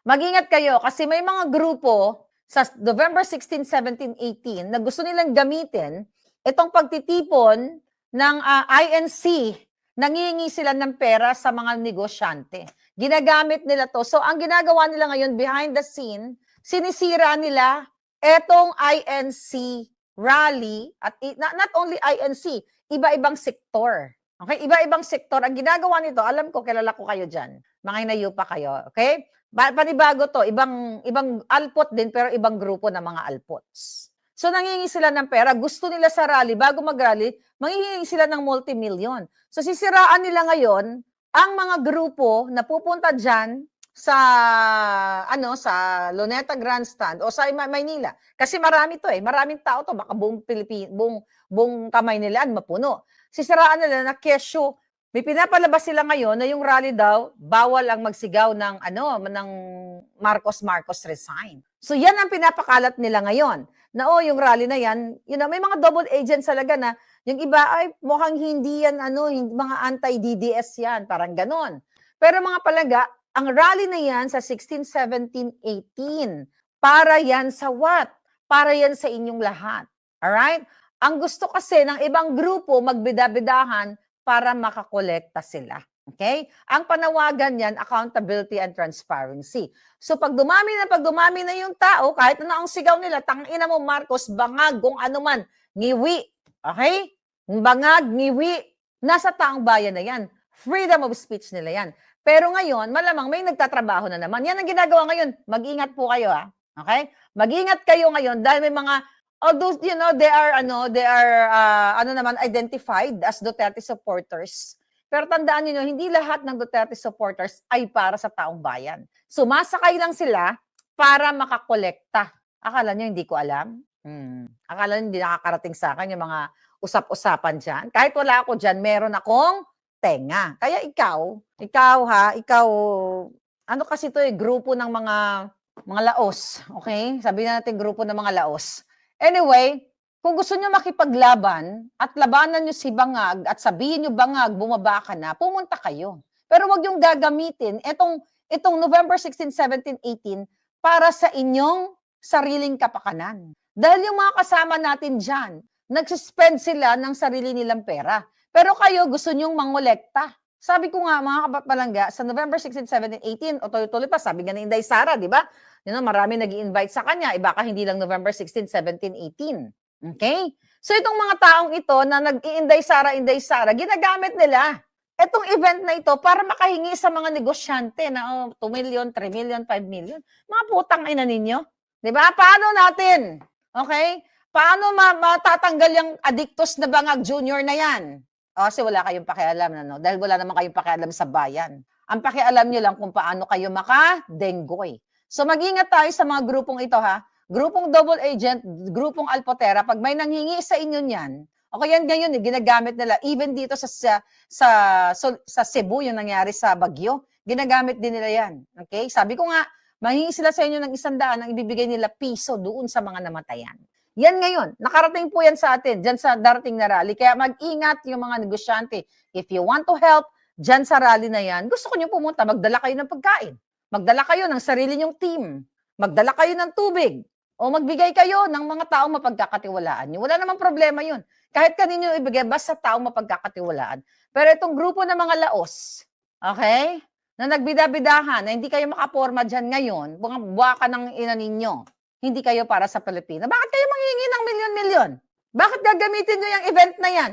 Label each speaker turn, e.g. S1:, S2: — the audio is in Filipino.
S1: Mag-ingat kayo kasi may mga grupo sa November 16, 17, 18 na gusto nilang gamitin itong pagtitipon ng INC. Nangihingi sila ng pera sa mga negosyante. Ginagamit nila to. So, ang ginagawa nila ngayon behind the scene, sinisira nila etong INC rally at not only INC, iba-ibang sektor. Okay? Iba-ibang sektor. Ang ginagawa nito, alam ko, kilala ko kayo dyan. Mga inayupa kayo. Okay? Panibago to, ibang alpot din pero ibang grupo ng mga alpots. So nangingi sila ng pera, gusto nila sa rally, bago mag-rally, manghihingi sila ng multi-million. So sisiraan nila ngayon ang mga grupo na pupunta diyan sa sa Luneta Grandstand o sa Maynila. Kasi marami to maraming tao to, baka buong buong kamay nila mapuno. Sisiraan nila na kesyo. May pinapalabas sila ngayon na yung rally daw, bawal ang magsigaw ng ng Marcos resign. So yan ang pinapakalat nila ngayon. Na yung rally na yan, may mga double agents talaga na yung iba ay mukhang hindi yan mga anti-DDS yan, parang ganon. Pero mga palaga, ang rally na yan sa 16, 17, 18, para yan sa what? Para yan sa inyong lahat. Alright? Ang gusto kasi ng ibang grupo magbida-bidahan para makakolekta sila. Okay? Ang panawagan yan, accountability and transparency. So pag dumami na yung tao, kahit na ang sigaw nila, tangina mo Marcos, bangag, kung ano man, ngiwi. Okay? Bangag, ngiwi. Nasa taong bayan na yan. Freedom of speech nila yan. Pero ngayon, malamang may nagtatrabaho na naman. Yan ang ginagawa ngayon. Mag-ingat po kayo, ha? Okay? Mag-ingat kayo ngayon dahil may mga although, they are identified as Duterte supporters. Pero tandaan niyo, hindi lahat ng Duterte supporters ay para sa taong bayan. Sumasakay lang sila para makakolekta. Akala niyo hindi ko alam? Akala niyo hindi nakakarating sa akin yung mga usap-usapan dyan? Kahit wala ako dyan, meron akong tenga. Kaya ikaw, ano kasi to grupo ng mga laos. Okay? Sabihin natin grupo ng mga laos. Anyway, kung gusto nyo makipaglaban at labanan nyo si Bangag at sabihin nyo Bangag, bumaba ka na, pumunta kayo. Pero wag yung gagamitin itong November 16, 17, 18 para sa inyong sariling kapakanan. Dahil yung mga kasama natin dyan, nagsuspend sila ng sarili nilang pera. Pero kayo gusto nyong mangolekta. Sabi ko nga mga kapapalangga, sa November 16, 17, 18, o tuloy-tuloy pa, sabi nga ni Inday Sara, di ba? Marami nag-i-invite sa kanya, baka hindi lang November 16, 17, 18. Okay? So itong mga taong ito na nag-i-Inday Sara, ginagamit nila itong event na ito para makahingi sa mga negosyante na 2 million, 3 million, 5 million. Mga putang ina ninyo. Di ba? Paano natin? Okay? Paano matatanggal yung addictus na Bangag Junior na yan? Kasi wala kayong pakialam, dahil wala naman kayong pakialam sa bayan. Ang pakialam nyo lang kung paano kayo makadenggoy. So mag-ingat tayo sa mga grupong ito, ha? Grupong double agent, grupong alpotera, pag may nanghingi sa inyo niyan, okay, yan ngayon, ginagamit nila, even dito sa Cebu, yung nangyari sa Bagyo, ginagamit din nila yan. Okay? Sabi ko nga, manghingi sila sa inyo ng 100 ang ibibigay nila piso doon sa mga namatayan. Yan ngayon, nakarating po yan sa atin, dyan sa darating na rally. Kaya mag-ingat yung mga negosyante. If you want to help, dyan sa rally na yan, gusto ko nyo pumunta, magdala kayo ng pagkain. Magdala kayo ng sarili nyong team. Magdala kayo ng tubig. O magbigay kayo ng mga taong mapagkakatiwalaan nyo. Wala namang problema yun. Kahit kanino ibigay, basta taong mapagkakatiwalaan. Pero itong grupo ng mga laos, okay, na nagbida-bidahan, na hindi kayo makaporma dyan ngayon, buwaka ng ina ninyo, hindi kayo para sa Pilipinas. Bakit kayo manghingi ng milyon-milyon? Bakit gagamitin nyo yung event na yan?